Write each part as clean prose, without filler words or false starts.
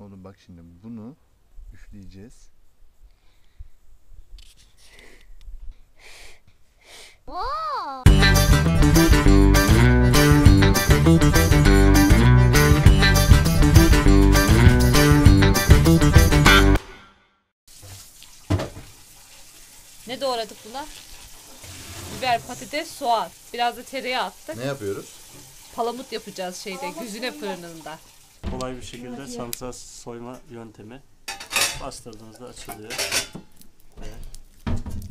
Oğlum bak şimdi bunu üfleyeceğiz. Oo. Ne doğradık buna? Biber, patates, soğan. Biraz da tereyağı attık. Ne yapıyoruz? Palamut yapacağız şeyde, Güzine fırınında. Kolay bir şekilde sarımsağı soyma yöntemi. Bastırdığınızda açılıyor. Ve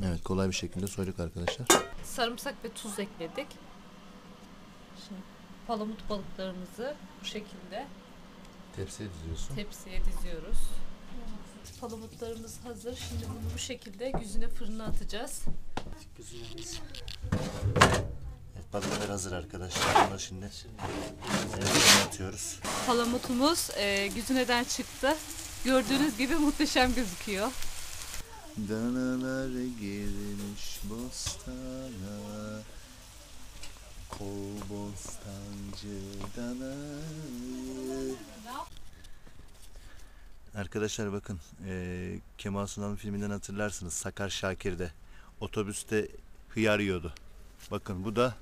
Evet, kolay bir şekilde soyduk arkadaşlar. Sarımsak ve tuz ekledik. Şimdi palamut balıklarımızı bu şekilde Tepsiye diziyorsun. tepsiye diziyoruz. Palamutlarımız hazır. Şimdi bunu bu şekilde Güzine fırına atacağız. güzelimiz. Evet, balıklar hazır arkadaşlar. Bunu şimdi fırına atıyoruz. Palamutumuz Güzine'den çıktı. Gördüğünüz gibi muhteşem gözüküyor. Danalar girmiş bostana, kol bostancı danayı. Arkadaşlar bakın, Kemal Sunal'ın filminden hatırlarsınız, Sakar Şakir'de otobüste hıyar yiyordu. Bakın bu da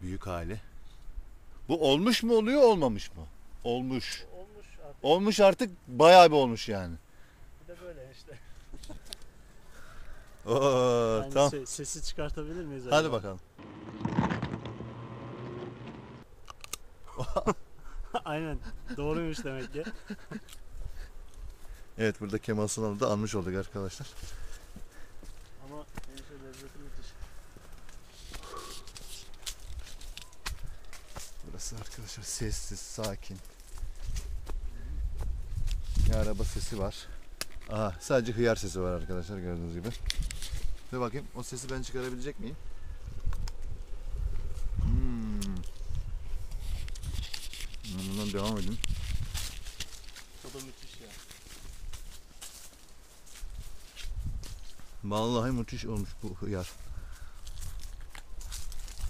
büyük hali. Bu olmuş mu oluyor, olmamış mı? Olmuş. Olmuş artık. Olmuş artık, bayağı bir olmuş yani. Bir de böyle işte. Oo, Yani tamam. sesi çıkartabilir miyiz acaba? Hadi bakalım. Aynen. Doğruymuş demek ki. Evet, burada Kemal Sunal'ı da anmış olduk arkadaşlar. Ama enişte lezzeti müthiş. Burası arkadaşlar sessiz, sakin. Bir araba sesi var. Aha, sadece hıyar sesi var arkadaşlar, gördüğünüz gibi. Dur bakayım, o sesi ben çıkarabilecek miyim? Bundan devam edin. O da müthiş ya. Vallahi müthiş olmuş bu hıyar.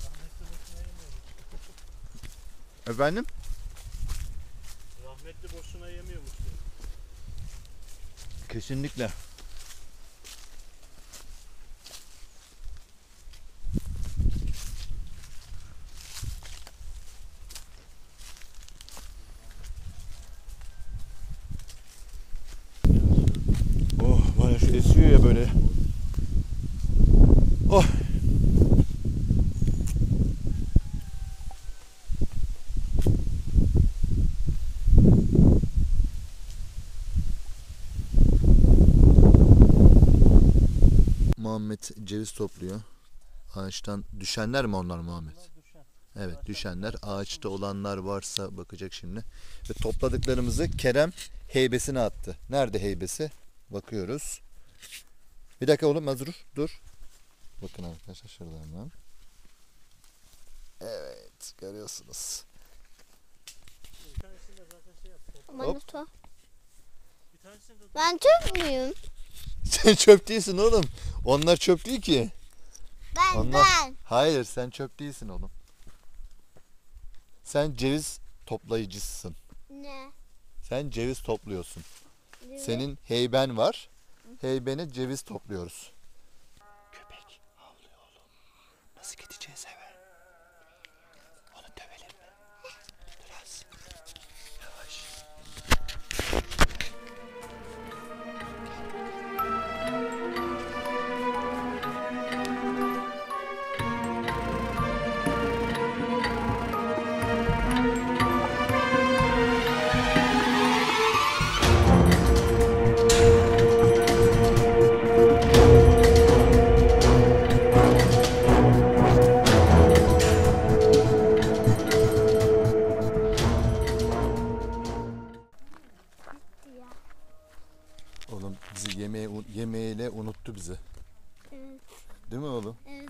Rahmetli boşuna yemiyormuş. Efendim? Rahmetli boşuna yemiyormuş. Kesinlikle. Oh, bana şu esiyor ya böyle. Oh. Muhammed ceviz topluyor. Ağaçtan düşenler mi onlar Muhammed? Düşen. Evet, düşenler. Ağaçta olanlar varsa bakacak şimdi. Ve topladıklarımızı Kerem heybesine attı. Nerede heybesi? Bakıyoruz. Bir dakika oğlum, az dur. Bakın arkadaşlar, şurada hemen. Evet, görüyorsunuz. Bir tanesini de zaten şey yaptı. Manuto. Bir tanesini de Ben çöp müyüm? Sen çöp değilsin oğlum. Onlar çöp değil ki. Ben. Hayır, sen çöp değilsin oğlum. Sen ceviz toplayıcısın. Ne? Sen ceviz topluyorsun. Evet. Senin heyben var. Heybene ceviz topluyoruz. Köpek havlıyor oğlum. Nasıl gideceğiz eve? Onu dövelim mi? Biraz. Yavaş. Ya. Oğlum bizi yemeğiyle unuttu bizi. Evet. Değil mi oğlum? Evet.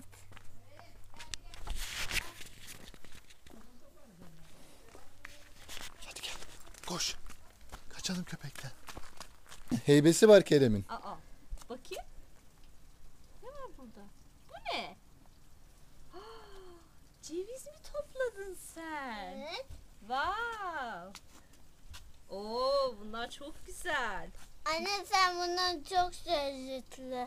Hadi gel. Koş. Kaçalım köpekten. Heybesi var Kerem'in. Aa, bakayım. Ne var burada? Bu ne? Ceviz mi topladın sen? Evet. Wow. Oo, bunlar çok güzel. Anne sen bundan çok lezzetli.